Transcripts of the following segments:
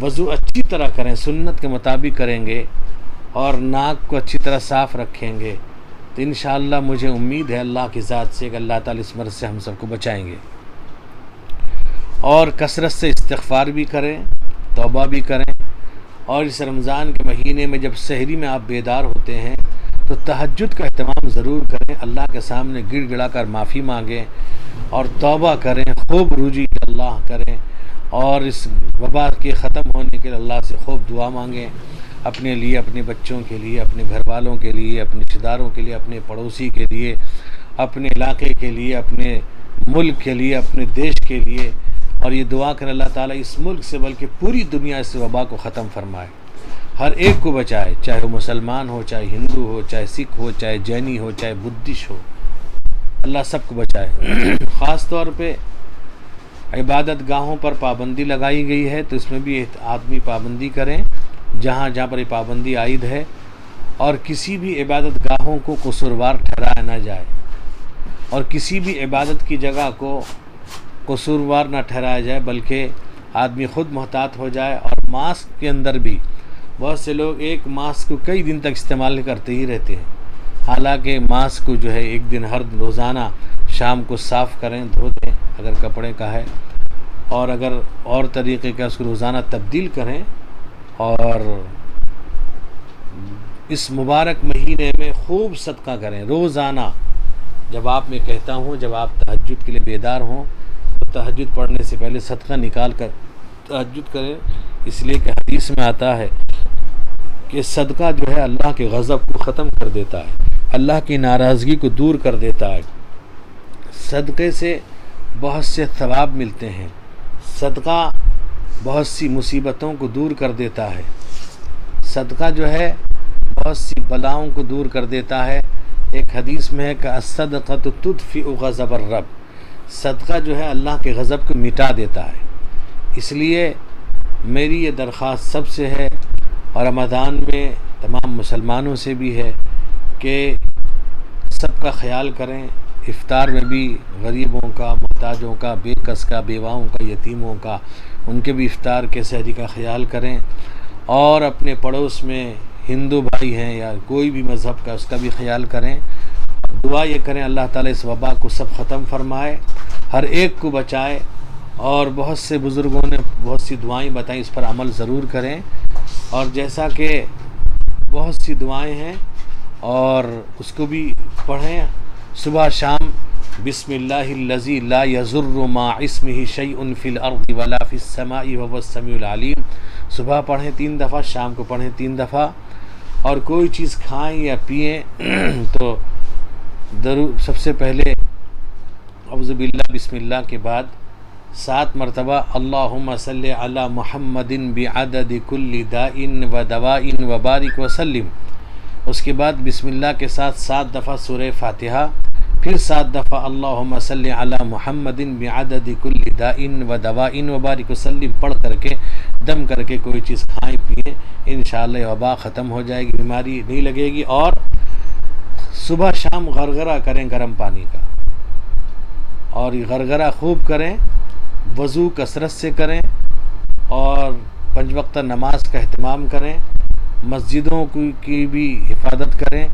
وضو اچھی طرح کریں، سنت کے مطابق کریں گے اور ناک کو اچھی طرح صاف رکھیں گے تو انشاءاللہ مجھے امید ہے اللہ کی ذات سے کہ اللہ تعالیٰ اس مرض سے ہم سب کو بچائیں گے۔ اور کثرت سے استغفار بھی کریں، توبہ بھی کریں، اور اس رمضان کے مہینے میں جب سحری میں آپ بیدار ہوتے ہیں تو تہجد کا اہتمام ضرور کریں، اللہ کے سامنے گڑ گڑا کر معافی مانگیں اور توبہ کریں، خوب رجوع اللہ کریں، اور اس وبا کے ختم ہونے کے لیے اللہ سے خوب دعا مانگیں، اپنے لیے، اپنے بچوں کے لیے، اپنے گھر والوں کے لیے، اپنے رشتہ داروں کے لیے، اپنے پڑوسی کے لیے، اپنے علاقے کے لیے، اپنے ملک کے لیے، اپنے دیش کے لیے، اور یہ دعا کریں اللہ تعالیٰ اس ملک سے بلکہ پوری دنیا اس وبا کو ختم فرمائے، ہر ایک کو بچائے، چاہے وہ مسلمان ہو، چاہے ہندو ہو، چاہے سکھ ہو، چاہے جینی ہو، چاہے بدھسٹ ہو، اللہ سب کو بچائے۔ خاص طور پہ عبادت گاہوں پر پابندی لگائی گئی ہے تو اس میں بھی آدمی پابندی کریں جہاں پر یہ پابندی عائد ہے، اور کسی بھی عبادت گاہوں کو قصوروار ٹھہرایا نہ جائے، اور کسی بھی عبادت کی جگہ کو قصوروار نہ ٹھہرایا جائے، بلکہ آدمی خود محتاط ہو جائے۔ اور ماسک کے اندر بھی بہت سے لوگ ایک ماسک کو کئی دن تک استعمال کرتے ہی رہتے ہیں، حالانکہ ماسک کو جو ہے ایک دن ہر روزانہ شام کو صاف کریں، دھو دیں اگر کپڑے کا ہے، اور اگر اور طریقے کا اس کو روزانہ تبدیل کریں، اور اس مبارک مہینے میں خوب صدقہ کریں روزانہ۔ جب آپ میں کہتا ہوں جب آپ تہجد کے لیے بیدار ہوں تو تہجد پڑھنے سے پہلے صدقہ نکال کر تہجد کریں، اس لیے کہ حدیث میں آتا ہے کہ صدقہ جو ہے اللہ کے غضب کو ختم کر دیتا ہے، اللہ کی ناراضگی کو دور کر دیتا ہے، صدقے سے بہت سے ثواب ملتے ہیں، صدقہ بہت سی مصیبتوں کو دور کر دیتا ہے، صدقہ جو ہے بہت سی بلاؤں کو دور کر دیتا ہے۔ ایک حدیث میں ہے کہ الصدقۃ تطفئ غضب الرب، صدقہ جو ہے اللہ کے غضب کو مٹا دیتا ہے۔ اس لیے میری یہ درخواست سب سے ہے، اور رمضان میں تمام مسلمانوں سے بھی ہے کہ سب کا خیال کریں، افطار میں بھی غریبوں کا، محتاجوں کا، بے کس کا، بیواؤں کا، یتیموں کا، ان کے بھی افطار کے سحری کا خیال کریں، اور اپنے پڑوس میں ہندو بھائی ہیں یا کوئی بھی مذہب کا، اس کا بھی خیال کریں، اور دعا یہ کریں اللہ تعالیٰ اس وبا کو سب ختم فرمائے، ہر ایک کو بچائے، اور بہت سے بزرگوں نے بہت سی دعائیں بتائیں، اس پر عمل ضرور کریں، اور جیسا کہ بہت سی دعائیں ہیں اور اس کو بھی پڑھیں صبح شام۔ بسم اللہ الذی لا یضر مع اسمہ شیء فی الارض ولا فی السماء وهو السمیع العلیم، صبح پڑھیں 3 دفعہ، شام کو پڑھیں 3 دفعہ، اور کوئی چیز کھائیں یا پئیں تو سب سے پہلے اعوذ باللہ بسم اللہ کے بعد 7 مرتبہ اللہم صلی علی محمد بعدد کل داء و دواء وبارک وسلم، اس کے بعد بسم اللہ کے ساتھ 7 دفعہ سورہ فاتحہ، پھر 7 دفعہ اللہم صلی علی محمد بعدد کل داء و دواء وبارک وسلم پڑھ کر کے دم کر کے کوئی چیز کھائیں پئیں، انشاءاللہ یہ وبا ختم ہو جائے گی، بیماری نہیں لگے گی۔ اور صبح شام غرغرہ کریں گرم پانی کا، اور یہ غرغرہ خوب کریں، وضو کثرت سے کریں، اور 5 وقتہ نماز کا اہتمام کریں، مسجدوں کی بھی حفاظت کریں،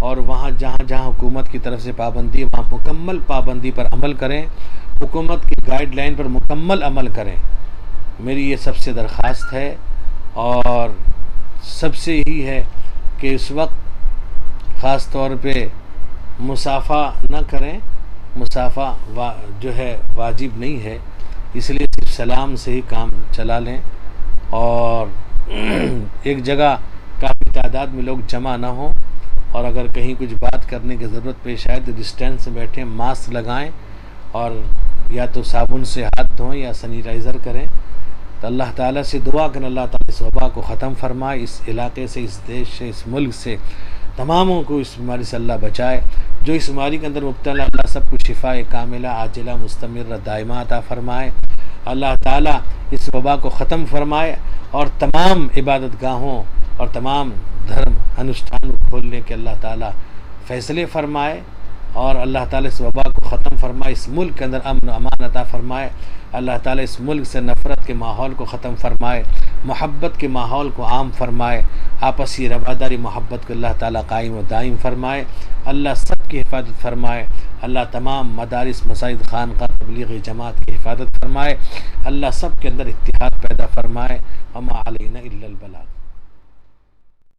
اور وہاں جہاں جہاں حکومت کی طرف سے پابندی وہاں مکمل پابندی پر عمل کریں، حکومت کی گائیڈ لائن پر مکمل عمل کریں، میری یہ سب سے درخواست ہے۔ اور سب سے یہی ہے کہ اس وقت خاص طور پہ مصافحہ نہ کریں، مصافحہ جو ہے واجب نہیں ہے، اس لیے صرف سلام سے ہی کام چلا لیں، اور ایک جگہ کافی تعداد میں لوگ جمع نہ ہوں، اور اگر کہیں کچھ بات کرنے کی ضرورت پیش آئے تو ڈسٹینس میں بیٹھیں، ماسک لگائیں، اور یا تو صابن سے ہاتھ دھوئیں یا سینیٹائزر کریں۔ تو اللہ تعالیٰ سے دعا کریں اللہ تعالیٰ اس وبا کو ختم فرمائے، اس علاقے سے، اس دیش سے، اس ملک سے، تماموں کو اس بیماری سے اللہ بچائے، جو اس بیماری کے اندر مبتلا اللہ سب کو شفا کاملہ عاجلہ مستمرہ دائمہ عطا فرمائے، اللہ تعالیٰ اس وبا کو ختم فرمائے، اور تمام عبادت گاہوں اور تمام دھرم انوشٹھان کو کھولنے کے اللہ تعالیٰ فیصلے فرمائے، اور اللہ تعالیٰ اس وبا کو ختم فرمائے، اس ملک کے اندر امن و امان عطا فرمائے، اللہ تعالیٰ اس ملک سے نفرت کے ماحول کو ختم فرمائے، محبت کے ماحول کو عام فرمائے، آپسی رواداری محبت کو اللہ تعالیٰ قائم و دائم فرمائے، اللہ سب کی حفاظت فرمائے، اللہ تمام مدارس، مساجد، خانقاہ، تبلیغی جماعت کی حفاظت فرمائے، اللہ سب کے اندر اتحاد پیدا فرمائے، وما علینا الا البلاغ۔